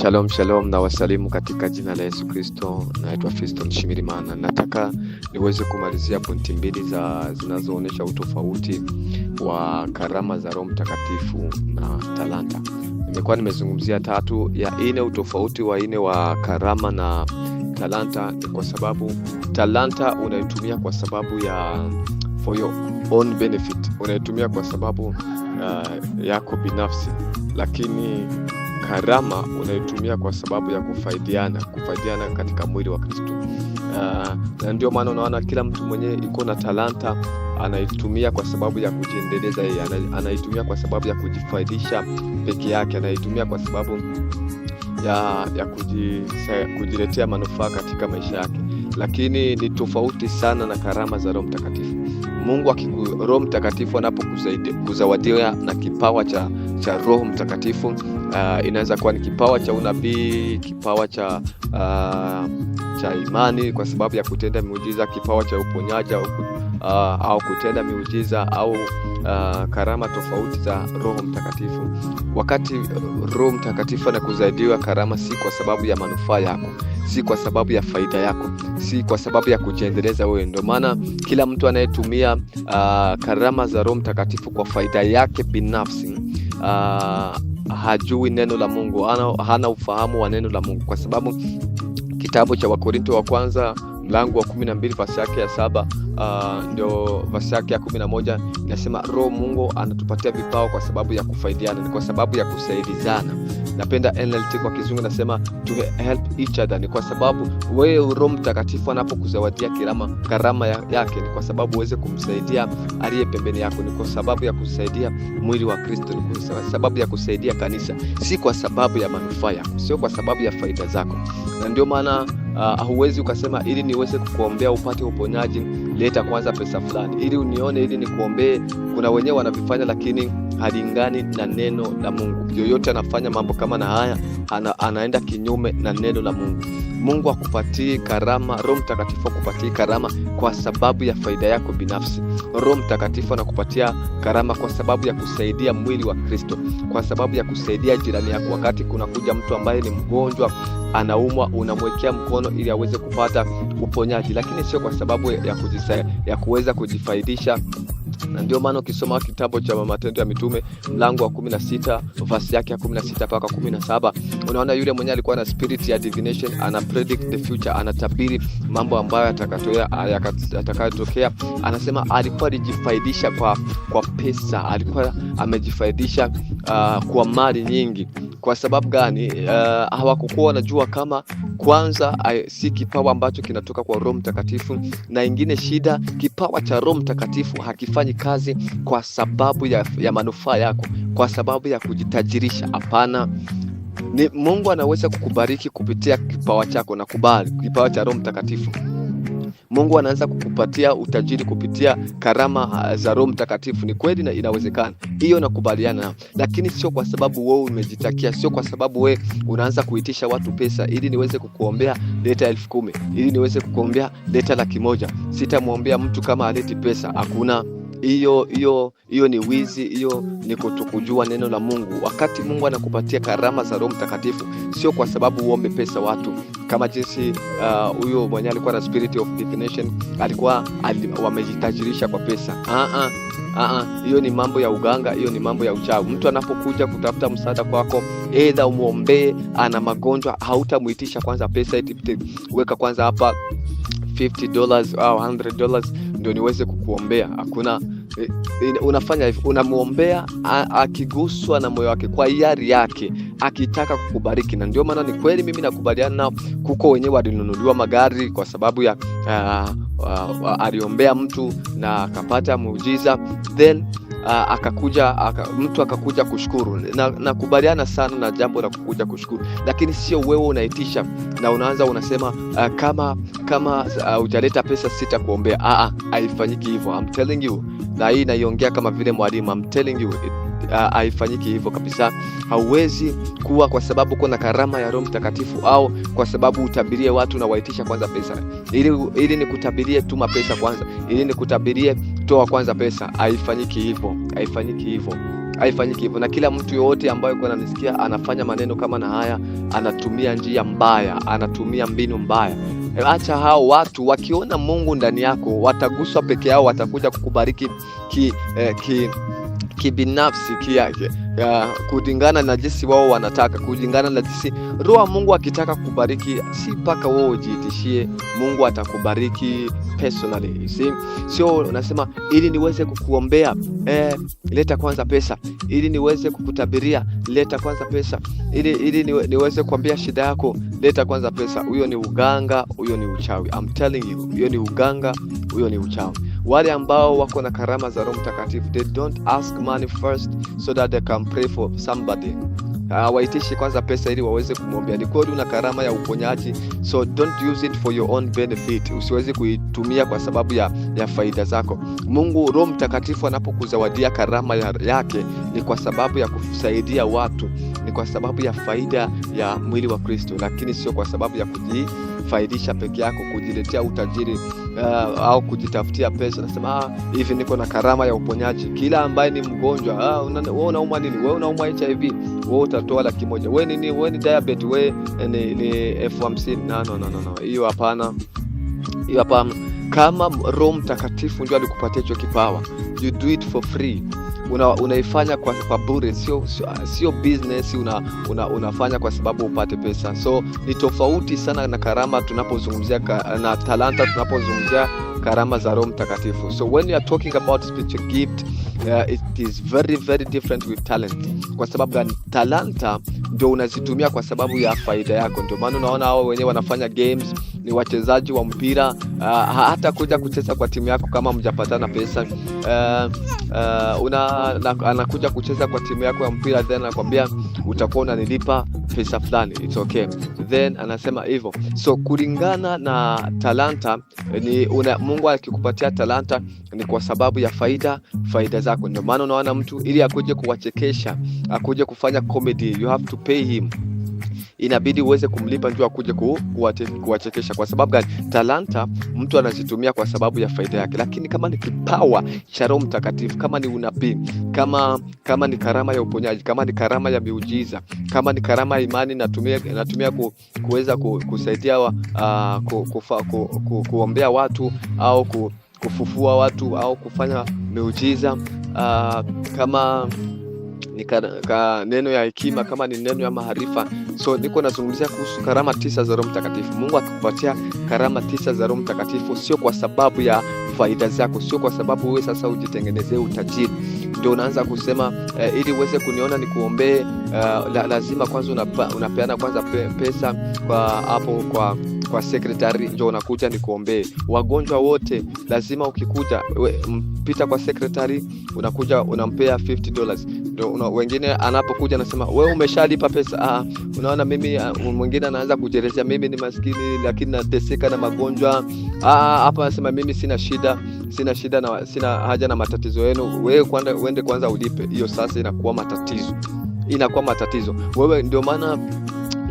Shalom shalom, na wasalimu katika jina la Yesu Kristo. Naitwa Fiston Shimirimana. Nataka niweze kumalizia pointi mbili zinazoonyesha utofauti wa karama za Roho Mtakatifu na talanta. Nimekuwa nimezungumzia tatu. Ya ine, utofauti wa ine wa karama na talanta, ni kwa sababu talanta unaitumia kwa sababu ya for your own benefit, unaitumia kwa sababu yako binafsi, lakini karama unaitumia kwa sababu ya kufaidiana katika mwili wa Kristo. Na ndio maana unaona kila mtu mwenye iko na talanta anaitumia kwa sababu ya kujiendeleza yeye, anaitumia kwa sababu ya kujifaidisha peke yake, anaitumia kwa sababu ya kujiletea manufaa katika maisha yake. Lakini ni tofauti sana na karama za Roho Mtakatifu. Mungu Roho Mtakatifu anapokuzawadia na kipawa cha Roho Mtakatifu, inaweza kuwa ni kipawa cha unabii, kipawa cha imani kwa sababu ya kutenda miujiza, kipawa cha uponyaji au kutenda miujiza, au karama tofauti za Roho Mtakatifu. Wakati Roho Mtakatifu anakuzaidia karama, si kwa sababu ya manufaa yako, si kwa sababu ya faida yako, si kwa sababu ya kujiendeleza wewe. Ndio maana kila mtu anayetumia karama za Roho Mtakatifu kwa faida yake binafsi, hajui neno la Mungu, hana ufahamu wa neno la Mungu, kwa sababu kitabu cha Wakorinto wa kwanza mlango wa 12 verse yake ya 7 ndio verse yake ya 11 inasema Roho Mungu anatupatia vipawa kwa sababu ya kufaidiana, ni kwa sababu ya kusaidizana. Napenda NLT kwa Kizungu nasema to help each other, ni kwa sababu wewe Roho Mtakatifu anapokuzawadia karama yake, ni kwa sababu uweze kumsaidia aliye pembeni yako, ni kwa sababu ya kusaidia mwili wa Kristo, ni kwa sababu ya kusaidia kanisa, si kwa sababu ya manufaa yako, sio kwa sababu ya faida zako. Na ndio maana huwezi ukasema ili niweze kukuombea upate uponyaji, leta kwanza pesa fulani, ili unione, ili nikuombee. Kuna wenyewe wanavifanya lakini halingani na neno la Mungu. Yoyote anafanya mambo kama na haya, anaenda kinyume na neno la Mungu. Mungu akupatie karama, Roho Mtakatifu akupatie karama kwa sababu ya faida yako binafsi. Roho Mtakatifu anakupatia karama kwa sababu ya kusaidia mwili wa Kristo, kwa sababu ya kusaidia jirani yako. Wakati kuna kuja mtu ambaye ni mgonjwa, anaumwa, unamwekea mkono ili aweze kupata uponyaji, lakini sio kwa sababu ya kuweza kujifaidisha. Na ndio maana ukisoma kitabu cha Matendo ya Mitume mlango wa 16 verse yake ya 16 mpaka 17, unaona yule mwenye alikuwa na spirit ya divination, ana predict the future, anatabiri mambo ambayo yatakayotokea. Anasema alikuwa alijifaidisha kwa pesa, alikuwa amejifaidisha kwa mali nyingi. Kwa sababu gani? Hawakuwa wanajua kama kwanza si kipawa ambacho kinatoka kwa Roho Mtakatifu, na ingine shida, kipawa cha Roho Mtakatifu hakifanyi kazi kwa sababu ya manufaa yako, kwa sababu ya kujitajirisha. Hapana. Ni Mungu anaweza kukubariki kupitia kipawa chako, na kubali kipawa cha Roho Mtakatifu. Mungu anaanza kukupatia utajiri kupitia karama za Roho Mtakatifu. Ni kweli na inawezekana. Hiyo nakubaliana, lakini sio kwa sababu wewe umejitakia, sio kwa sababu wewe unaanza kuitisha watu pesa, ili niweze kukuombea leta 10,000, ili niweze kukuombea leta 100,000. Sitamwombea mtu kama aleti pesa. Hakuna. Hiyo ni wizi, hiyo ni kutokujua neno la Mungu. Wakati Mungu anakupatia karama za Roho Mtakatifu, sio kwa sababu uombe pesa watu, kama jinsi huyo mwenye alikuwa na spirit of divination wamejitajirisha kwa pesa. Hiyo ni mambo ya uganga, hiyo ni mambo ya uchawi. Mtu anapokuja kutafuta msaada kwako, either umuombee, ana magonjwa, hautamuitisha kwanza pesa eti weka kwanza hapa $50 au $100 ndio niweze kukuombea. Hakuna. Unafanya hivyo, unamuombea akiguswa na moyo wake, kwa hiari yake, akitaka kukubariki. Na ndio maana ni kweli mimi nakubaliana nao. Kuko wenyewe walinunuliwa magari kwa sababu ya aliombea mtu na akapata muujiza, then mtu akakuja kushukuru. Nakubaliana sana na jambo la kukuja kushukuru, lakini sio wewe unaitisha na unaanza unasema kama hujaleta pesa sitakuombea. Haifanyiki hivyo. I'm telling you. Na hii naiongea kama vile mwalimu. I'm telling you, haifanyiki hivyo kabisa. Hauwezi kuwa kwa sababu kuna karama ya Roho Mtakatifu, au kwa sababu utabirie watu na waitisha kwanza pesa, ili nikutabirie tuma pesa kwanza, ili nikutabirie toa kwanza pesa. Haifanyiki hivyo. haifanyiki hivyo. Na kila mtu yote ambaye yuko ananisikia anafanya maneno kama na haya, anatumia njia mbaya, anatumia mbinu mbaya. Acha hao watu, wakiona Mungu ndani yako wataguswa peke yao, watakuja kukubariki kibinafsi kulingana na jinsi wao wanataka, kulingana na jinsi Roho wa Mungu akitaka kubariki. Si paka wewe ujiitishie, Mungu atakubariki personally. Sio unasema ili niweze kukuombea, leta kwanza pesa, ili niweze kukutabiria, leta kwanza pesa, ili niweze kuambia shida yako, leta kwanza pesa. Huyo ni uganga, huyo ni uchawi. I'm telling you, huyo ni uganga, huyo ni uchawi. Wale ambao wako na karama za Roho Mtakatifu, they don't ask money first so that they can pray for somebody. Waitishi kwanza pesa ili waweze kumwombea. Ni kweli una karama ya uponyaji, so don't use it for your own benefit. Usiweze kuitumia kwa sababu ya faida zako. Mungu Roho Mtakatifu anapokuzawadia karama yake ni kwa sababu ya kusaidia watu, ni kwa sababu ya faida ya mwili wa Kristo, lakini sio kwa sababu ya kujifaidisha peke yako, kujiletea utajiri au kujitafutia pesa. Nasema hivi niko na karama ya uponyaji. Kila ambaye ni mgonjwa, wewe unaumwa nini? Wewe unaumwa HIV, wewe utatoa 100,000. Wewe nini? Wewe ni diabetes, wewe ni F50. No. Hiyo hapana. Kama Roho Mtakatifu ndio alikupatia hicho kipawa, you do it for free. Unaifanya kwa bure, sio business. Unafanya kwa sababu upate pesa. So ni tofauti sana na karama tunapozungumzia na talanta tunapozungumzia karama za Roho Mtakatifu. So when you are talking about spiritual gift, it is very very different with talent. Kwa sababu talanta ndio unazitumia kwa sababu ya faida yako. Ndio maana unaona hao wenyewe wanafanya games, ni wachezaji wa mpira, hata kuja kucheza kwa timu yako kama mjapatana pesa, anakuja kucheza kwa timu yako ya mpira, then anakuambia utakuwa unanilipa pesa fulani, it's okay, then anasema hivyo. So kulingana na talanta, Mungu akikupatia talanta ni kwa sababu ya faida zako. Ndio maana unaona mtu ili akuje kuwachekesha, akuje kufanya comedy, you have to pay him. Inabidi uweze kumlipa ndio akuje kuwachekesha. Kwa sababu gani? Talanta mtu anazitumia kwa sababu ya faida yake. Lakini kama ni kipawa cha Roho Mtakatifu, kama ni unabii, kama ni karama ya uponyaji, kama ni karama ya miujiza, kama ni karama ya imani, natumia kuweza kusaidia kuombea watu au kufufua watu au kufanya miujiza, kama ni neno ya hekima, kama ni neno ya maarifa. So niko nazungumzia kuhusu karama 9 za Roho Mtakatifu. Mungu akikupatia karama 9 za Roho Mtakatifu sio kwa sababu ya faida zako, sio kwa sababu wewe sasa ujitengenezee utajiri ndio unaanza kusema ili uweze kuniona nikuombee, lazima kwanza unapeana kwanza pesa kwa secretary ndio unakuja nikuombee. Wagonjwa wote lazima ukikuja mpita kwa secretary, unakuja unampea $50. Ndio wengine anapokuja anasema wewe umeshalipa pesa. Unaona mimi, mwingine anaanza kujelezea mimi ni maskini lakini nateseka na magonjwa. Hapa anasema mimi sina shida na sina haja na matatizo yenu. Wewe uende kwanza ulipe. Hiyo sasa inakuwa matatizo. Wewe ndio maana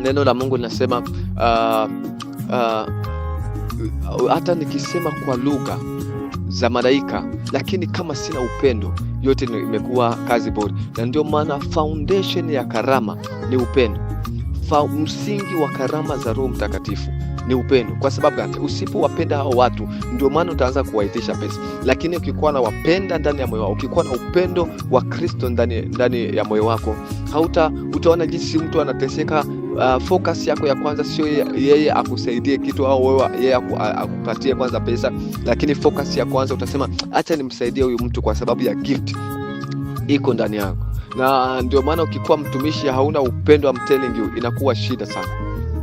neno la Mungu linasema hata nikisema kwa lugha za malaika lakini kama sina upendo, yote imekuwa kazi bure. Na ndio maana foundation ya karama ni upendo. Msingi wa karama za Roho Mtakatifu ni upendo. Kwa sababu gani? Usipowapenda hao watu, ndio maana utaanza kuwaitisha pesa. Lakini ukikuwa na wapenda ndani ya moyo wako, ukikuwa na upendo wa Kristo ndani ya moyo wako, utaona jinsi mtu anateseka. Focus yako ya kwanza sio yeye akusaidie kitu au wewe yeye akupatie kwanza pesa, lakini focus ya kwanza utasema acha nimsaidie huyu mtu kwa sababu ya gift iko ndani yako. Na ndio maana ukikuwa mtumishi hauna upendo, I'm telling you, inakuwa shida sana.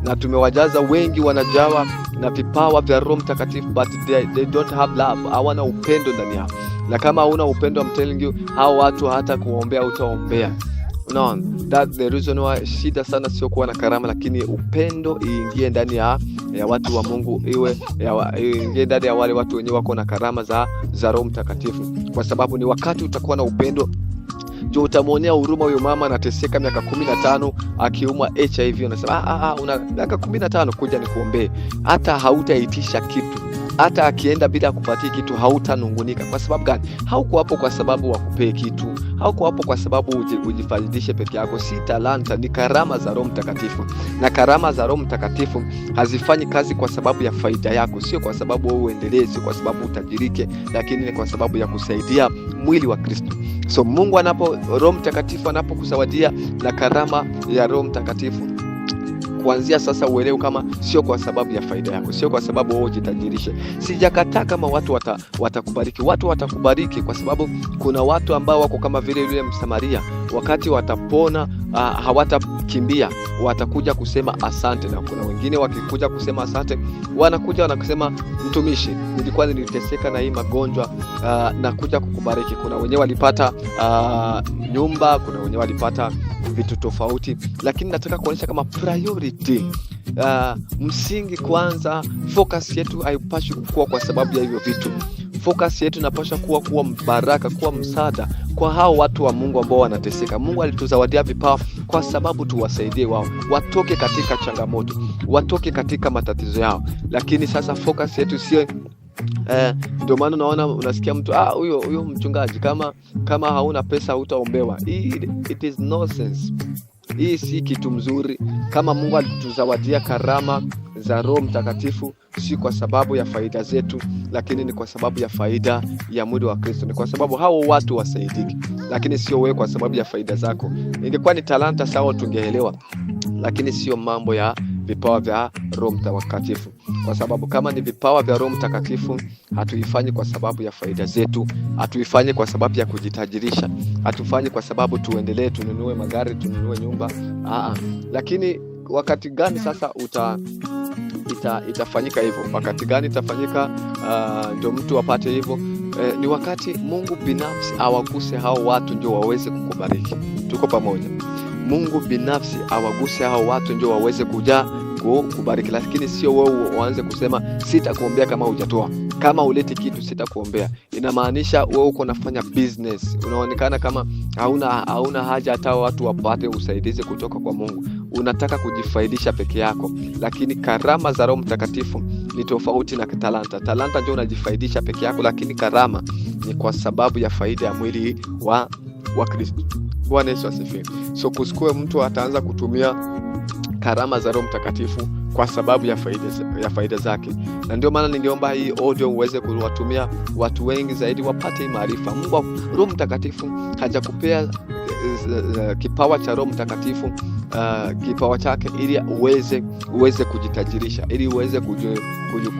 Na tumewajaza wengi wanajawa na vipawa vya Roho Mtakatifu but they don't have love, hawana upendo ndani yao. Na kama hauna upendo, I'm telling you, hao watu hata kuombea utaombea. No, that's the reason why shida sana sio kuwa na karama, lakini upendo iingie ndani ya watu wa Mungu, iingie ndani ya wale watu wenyewe wako na karama za Roho Mtakatifu. Kwa sababu ni wakati utakuwa na upendo ndio utamuonea huruma huyo mama anateseka miaka 15 akiumwa HIV. Unasema una miaka 15 kuja nikuombee. Hata hautaitisha kitu. hata akienda bila kupatia kitu hautanungunika. Kwa sababu gani? Hauko hapo kwa sababu wakupee kitu, hauko hapo kwa sababu ujifaidishe peke yako. Si talanta, ni karama za Roho Mtakatifu, na karama za Roho Mtakatifu hazifanyi kazi kwa sababu ya faida yako, sio kwa sababu wewe uendelee, sio kwa sababu utajirike, lakini ni kwa sababu ya kusaidia mwili wa Kristo. So Mungu Roho Mtakatifu anapokuzawadia na karama ya Roho Mtakatifu, kuanzia sasa uelewe kama sio kwa sababu ya faida yako, sio kwa sababu wewe ujitajirishe. Sijakataa kama watu watakubariki. Watu watakubariki kwa sababu kuna watu ambao wako kama vile yule Msamaria, wakati watapona hawatakimbia, watakuja kusema asante. Na kuna wengine wakikuja kusema asante, wanakuja wanasema, mtumishi, niliteseka na hii magonjwa, na kuja kukubariki. Kuna wenyewe walipata nyumba, kuna wenyewe walipata vitu tofauti, lakini nataka kuonyesha kama priority, msingi kwanza, focus yetu haipashi kukua kwa sababu ya hivyo vitu. Focus yetu inapaswa kuwa mbaraka, kuwa msaada kwa hao watu wa Mungu ambao wanateseka. Mungu alituzawadia vipawa kwa sababu tuwasaidie wao, watoke katika changamoto, watoke katika matatizo yao. Lakini sasa focus yetu sio ndio maana unaona unasikia mtu huyo mchungaji, kama hauna pesa hutaombewa. It is nonsense. Hii si kitu mzuri. Kama Mungu alituzawadia karama za Roho Mtakatifu, si kwa sababu ya faida zetu, lakini ni kwa sababu ya faida ya mwili wa Kristo. Ni kwa sababu hao watu wasaidiki, lakini sio wewe kwa sababu ya faida zako. Ingekuwa ni talanta sawa, tungeelewa, lakini sio mambo ya vipawa vya Roho Mtakatifu. Kwa sababu kama ni vipawa vya Roho Mtakatifu, hatuifanyi kwa sababu ya faida zetu, hatuifanyi kwa sababu ya kujitajirisha, hatufanyi kwa sababu tuendelee tununue magari, tununue nyumba. Lakini wakati gani sasa itafanyika hivyo? Wakati gani itafanyika ndio mtu apate hivyo? Ni wakati Mungu binafsi awaguse hao watu ndio waweze kukubariki. Tuko pamoja? Mungu binafsi awaguse hao watu ndio waweze kuja kubariki, lakini sio wewe uanze kusema sitakuombea kama hujatoa. Kama uleti kitu sitakuombea, inamaanisha wewe uko unafanya business. Unaonekana kama hauna haja hata watu wapate usaidizi kutoka kwa Mungu. Unataka kujifaidisha peke yako. Lakini karama za Roho Mtakatifu ni tofauti na talanta. Talanta ndio unajifaidisha peke yako, lakini karama ni kwa sababu ya faida ya mwili wa Kristo. Bwana Yesu asifiwe. So kusikue mtu ataanza kutumia karama za Roho Mtakatifu kwa sababu ya faida zake. Na ndio maana ningeomba hii audio uweze kuwatumia watu wengi zaidi wapate maarifa. Mungu Roho Mtakatifu hajakupea kipawa cha Roho Mtakatifu, kipawa chake ili uweze kujitajirisha, ili uweze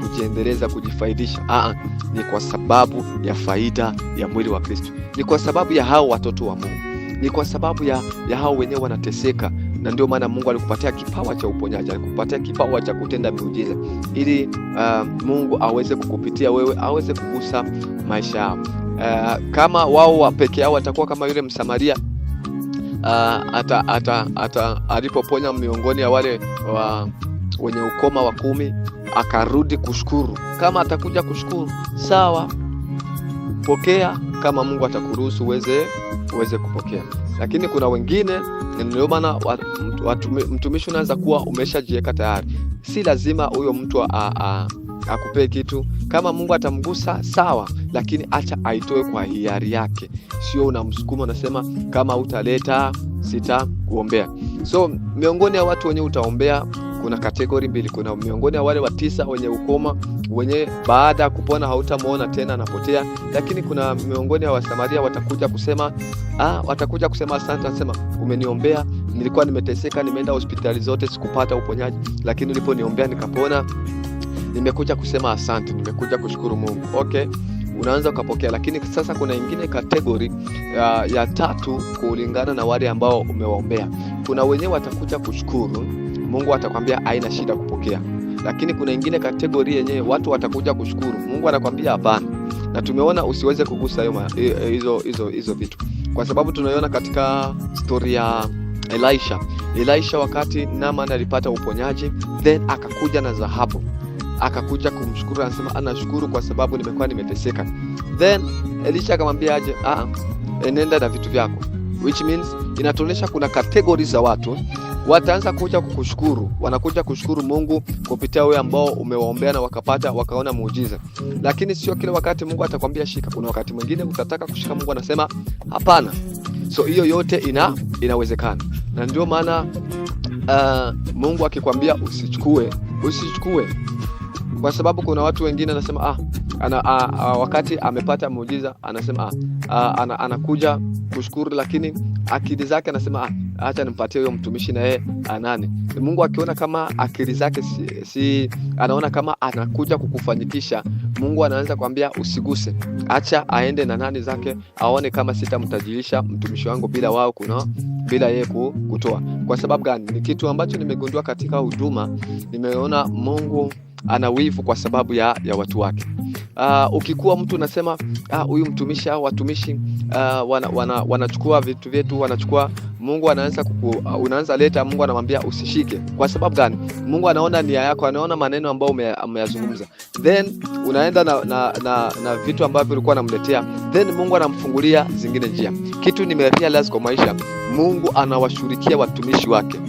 kujiendeleza, kujifaidisha. Ni kwa sababu ya faida ya mwili wa Kristo. Ni kwa sababu ya hao watoto wa Mungu. Ni kwa sababu ya hao wenyewe wanateseka. Na ndio maana Mungu alikupatia kipawa cha uponyaji, alikupatia kipawa cha kutenda miujiza, ili Mungu aweze kukupitia wewe, aweze kugusa maisha yao. Kama wao peke yao watakuwa kama yule Msamaria, alipoponya miongoni ya wale wenye ukoma wa 10, akarudi kushukuru. Kama atakuja kushukuru, sawa, pokea. Kama Mungu atakuruhusu uweze kupokea. Lakini kuna wengine, ndio maana mtumishi unaweza kuwa umeshajiweka tayari. Si lazima huyo mtu akupee kitu. Kama Mungu atamgusa, sawa, lakini acha aitoe kwa hiari yake. Sio unamsukuma unasema kama utaleta sitakuombea. So miongoni ya watu wenye utaombea kuna kategori mbili. Kuna miongoni ya wale 9 wenye ukoma, wenye baada ya kupona hautamuona tena, anapotea. Lakini kuna miongoni ya Wasamaria watakuja kusema asante, anasema umeniombea, nilikuwa nimeteseka, nimeenda hospitali zote sikupata uponyaji, lakini uliponiombea nikapona. Nimekuja kusema asante, nimekuja kushukuru Mungu. Okay, unaanza ukapokea. Lakini sasa kuna ingine kategori ya 3 kulingana na wale ambao umewaombea. Kuna wenyewe watakuja kushukuru, Mungu atakwambia haina shida kupokea. Lakini kuna ingine kategori yenyewe watu watakuja kushukuru, Mungu anakwambia hapana. Na tumeona usiweze kugusa hizo vitu, kwa sababu tunaiona katika story ya Elisha wakati Naaman alipata uponyaji, then akakuja na dhahabu, akakuja kumshukuru, anasema anashukuru kwa sababu nimekuwa nimeteseka. Then Elisha akamwambia aje, nenda na vitu vyako. Which means inatuonyesha kuna categories za watu. wataanza kuja kukushukuru, wanakuja kushukuru Mungu kupitia wewe ambao umewaombea na wakaona muujiza. Lakini sio kila wakati Mungu atakwambia shika. Kuna wakati mwingine utataka kushika, Mungu anasema hapana. So hiyo yote inawezekana. Na ndio maana Mungu akikwambia usichukue. Kwa sababu kuna watu wengine anasema wakati amepata muujiza anasema anakuja kushukuru, lakini akili zake anasema acha nimpatie huyo mtumishi na yeye anane. Mungu akiona kama akili zake si anaona kama anakuja kukufanyikisha, Mungu anaanza kwambia usiguse, acha aende na nani zake, aone kama sitamtajirisha mtumishi wangu bila yeye kutoa. Kwa sababu gani? Ni kitu ambacho nimegundua katika huduma. Nimeona Mungu ana wivu kwa sababu ya watu wake. Ukikuwa mtu unasema huyu mtumishi au watumishi wanachukua vitu vyetu, wanachukua, Mungu anaanza unaanza leta, Mungu anamwambia usishike. Kwa sababu gani? Mungu anaona nia yako, anaona maneno ambayo umeyazungumza, then unaenda na vitu ambavyo ulikuwa unamletea, then Mungu anamfungulia zingine njia. Kitu nimerealize kwa maisha, Mungu anawashughulikia watumishi wake.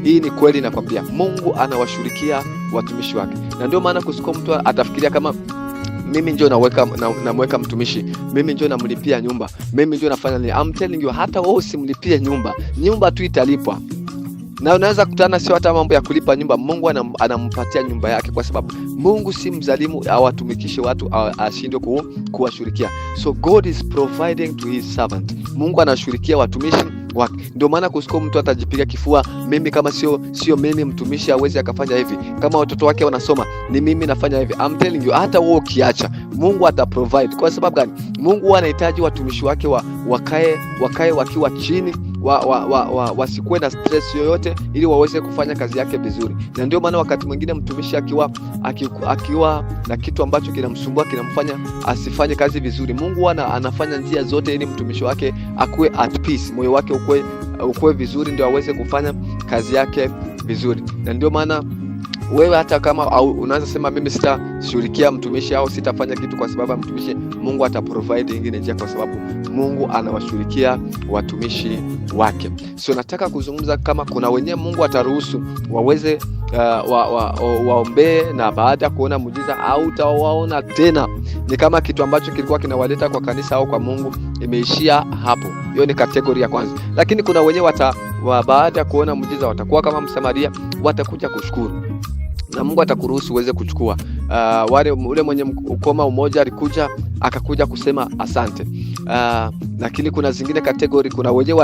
Hii ni kweli, nakwambia Mungu anawashughulikia watumishi wake. Na ndio maana kusiko mtu atafikiria kama mimi ndio namweka mtumishi, mimi ndio namlipia nyumba, mimi ndio nafanya nini. I'm telling you, hata wewe usimlipie nyumba tu italipwa. Na unaweza kutana sio hata mambo ya kulipa nyumba, Mungu anampatia nyumba yake, kwa sababu Mungu si mzalimu awatumikishe watu ashindwe kuwashughulikia. So God is providing to his servant. Mungu anashughulikia watumishi wake. Ndio maana kusiko mtu atajipiga kifua, mimi kama sio mimi mtumishi hawezi akafanya hivi, kama watoto wake wanasoma ni mimi nafanya hivi. I'm telling you, hata wewe ukiacha, Mungu ataprovide. Kwa sababu gani? Mungu anahitaji watumishi wake wakae wakiwa chini, wasikuwe na stress yoyote, ili waweze kufanya kazi yake vizuri. Na ndio maana wakati mwingine mtumishi akiwa na kitu ambacho kinamsumbua, kinamfanya asifanye kazi vizuri, Mungu anafanya njia zote ili mtumishi wake akuwe at peace, moyo wake ukuwe vizuri, ndio aweze kufanya kazi yake vizuri. Na ndio maana wewe hata kama unaanza sema mimi sitashughulikia mtumishi au sitafanya kitu kwa sababu ya mtumishi, Mungu ataprovide nyingine njia, kwa sababu Mungu anawashughulikia watumishi wake. So nataka kuzungumza kama kuna wenyewe Mungu ataruhusu waweze waombee, na baada ya kuona muujiza au utawaona tena ni kama kitu ambacho kilikuwa kinawaleta kwa kanisa au kwa Mungu imeishia hapo. Hiyo ni kategoria ya kwanza. Lakini kuna wenyewe baada ya kuona muujiza watakuwa kama Msamaria, watakuja kushukuru na Mungu atakuruhusu uweze kuchukua. Ule mwenye ukoma umoja alikuja akakuja kusema asante. Lakini kuna zingine kategori, kuna wenyewe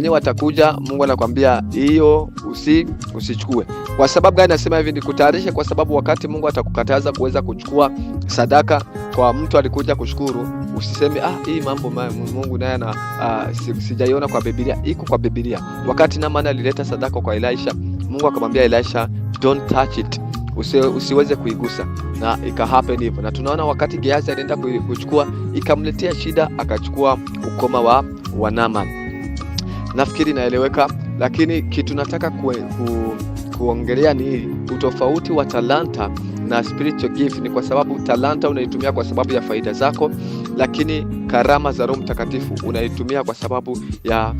watakuja, Mungu anakuambia hiyo usichukue. Kwa sababu gani nasema hivi? Ni kutayarisha, kwa sababu wakati Mungu atakukataza kuweza kuchukua sadaka kwa mtu alikuja kushukuru, usiseme hii mambo Mungu naye sijaiona kwa Biblia. Iko kwa Biblia. Wakati Naamani alileta sadaka kwa Elisha, Mungu akamwambia Elisha, don't touch it, usiweze kuigusa, na ikahappen hivyo. Na tunaona wakati Gehazi alienda kuchukua, ikamletea shida, akachukua ukoma wa Naamani. Nafikiri naeleweka. Lakini kitu nataka kuongelea ni utofauti wa talanta na spiritual gift. Ni kwa sababu talanta unaitumia kwa sababu ya faida zako, lakini karama za Roho Mtakatifu unaitumia kwa sababu ya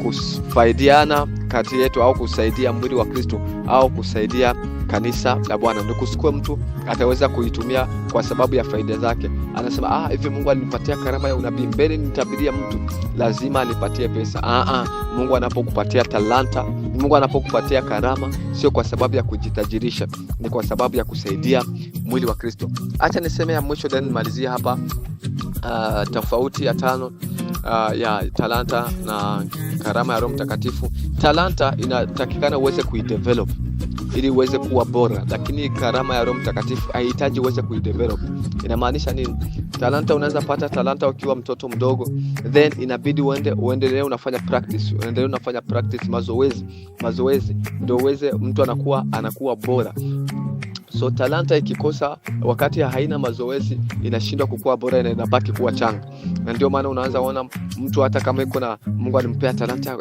kusaidiana kati yetu, au kusaidia mwili wa Kristo, au kusaidia kanisa la Bwana. Ndio kusikue mtu ataweza kuitumia kwa sababu ya faida zake. Anasema hivi Mungu alinipatia karama ya unabii, mbele nitabiria mtu lazima anipatie pesa. Mungu anapokupatia talanta, Mungu anapokupatia karama, sio kwa sababu ya kujitajirisha, ni kwa sababu ya kusaidia mwili wa Kristo. Acha niseme ya mwisho then nimalizie hapa. Tofauti ya 5 ya talanta na karama ya Roho Mtakatifu. Talanta inatakikana uweze kuidevelop ili uweze kuwa bora, lakini karama ya Roho Mtakatifu haihitaji uweze kuidevelop. Inamaanisha nini? Talanta, unaweza pata talanta ukiwa mtoto mdogo, then inabidi uendelee unafanya practice, mazoezi ndio mtu anakuwa bora. So talanta ikikosa wakati haina mazoezi, inashindwa kukua bora na inabaki kuwa changa. Na ndio maana unaanza kuona mtu hata kama yuko na Mungu alimpea talanta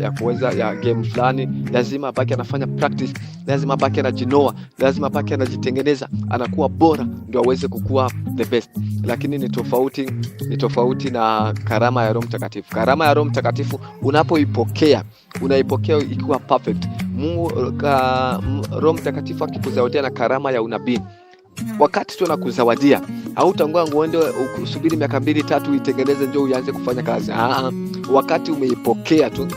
ya kuweza ya game fulani, lazima abaki anafanya practice, lazima abaki anajinoa, lazima abaki anajitengeneza, anakuwa bora ndio aweze kukua the best. lakini ni tofauti na karama ya Roho Mtakatifu. Karama ya Roho Mtakatifu unapoipokea, unaipokea ikiwa perfect. Roho Mtakatifu akikuzawadia na karama ya unabii, wakati tu anakuzawadia, hautangoa uende usubiri miaka 2-3 itengeneze ndio uanze kufanya kazi. Wakati umeipokea tu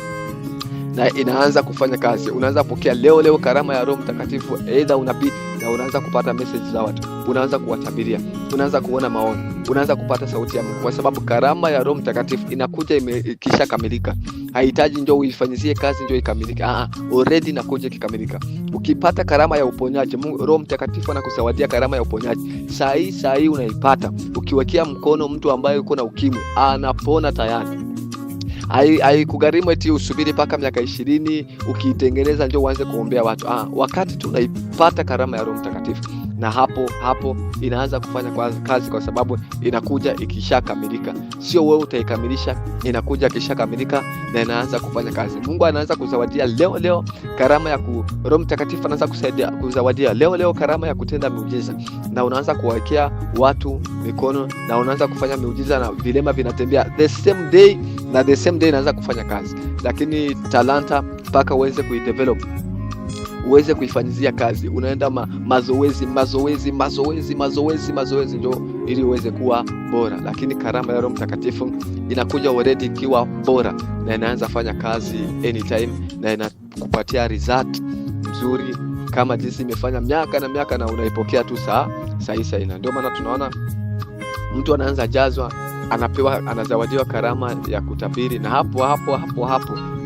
na inaanza kufanya kazi. Unaanza pokea leo karama ya Roho Mtakatifu, aidha unabii, na unaanza kupata message za watu, unaanza kuwatabiria, unaanza kuona maono, unaanza kupata sauti ya Mungu, kwa sababu karama ya Roho Mtakatifu inakuja ikisha kamilika. Haihitaji njoo uifanyizie kazi njoo ikamilike. Already inakuja ikikamilika. Ukipata karama ya uponyaji, Roho Mtakatifu anakusawadia karama ya uponyaji. Saa hii unaipata. Ukiwekea mkono mtu ambaye yuko na ukimwi, anapona tayari. Haikugharimu eti usubiri mpaka miaka 20 ukiitengeneza ndio uanze kuombea watu. Wakati tunaipata karama ya Roho Mtakatifu, na hapo inaanza kufanya kazi, kwa sababu inakuja ikishakamilika. Sio wewe utaikamilisha, inakuja ikishakamilika na inaanza kufanya kazi. Mungu anaanza kuzawadia leo karama ya Roho Mtakatifu anaanza kusaidia kuzawadia leo karama ya kutenda miujiza, na unaanza kuwekea watu mikono na unaanza kufanya miujiza na vilema vinatembea the same day inaanza kufanya kazi. Lakini talanta mpaka uweze kuidevelop, uweze kuifanyizia kazi, unaenda mazoezi ndio ili uweze kuwa bora. Lakini karama ya Roho Mtakatifu inakuja already ikiwa bora, na inaanza fanya kazi anytime, na inakupatia result mzuri kama jinsi imefanya miaka na unaipokea tu saa. Ndio maana tunaona mtu anaanza jazwa, anazawadiwa karama ya kutabiri, na hapo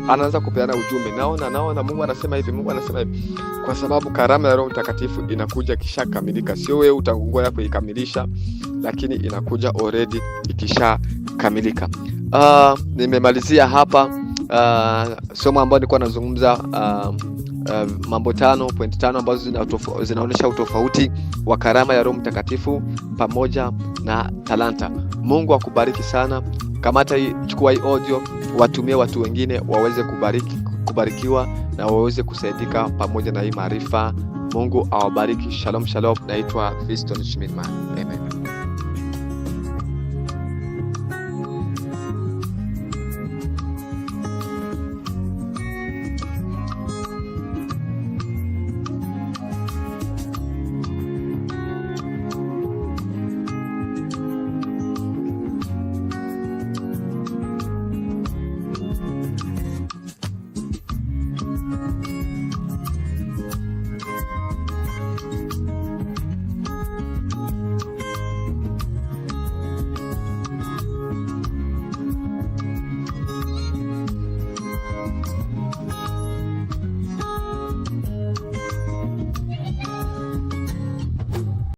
anaanza kupeana ujumbe. Naona Mungu anasema hivi, kwa sababu karama ya Roho Mtakatifu inakuja kishakamilika. Sio wewe utangoja kuikamilisha, lakini inakuja already ikishakamilika. Nimemalizia hapa somo ambalo nilikuwa nazungumza mambo 5.5 ambazo zinaonyesha utofauti wa karama ya Roho Mtakatifu pamoja na talanta. Mungu akubariki sana. Kamata hii, chukua hii audio, watumie watu wengine waweze kubarikiwa na waweze kusaidika pamoja na hii maarifa. Mungu awabariki. Shalom. Naitwa Fiston Schmidman. Amen.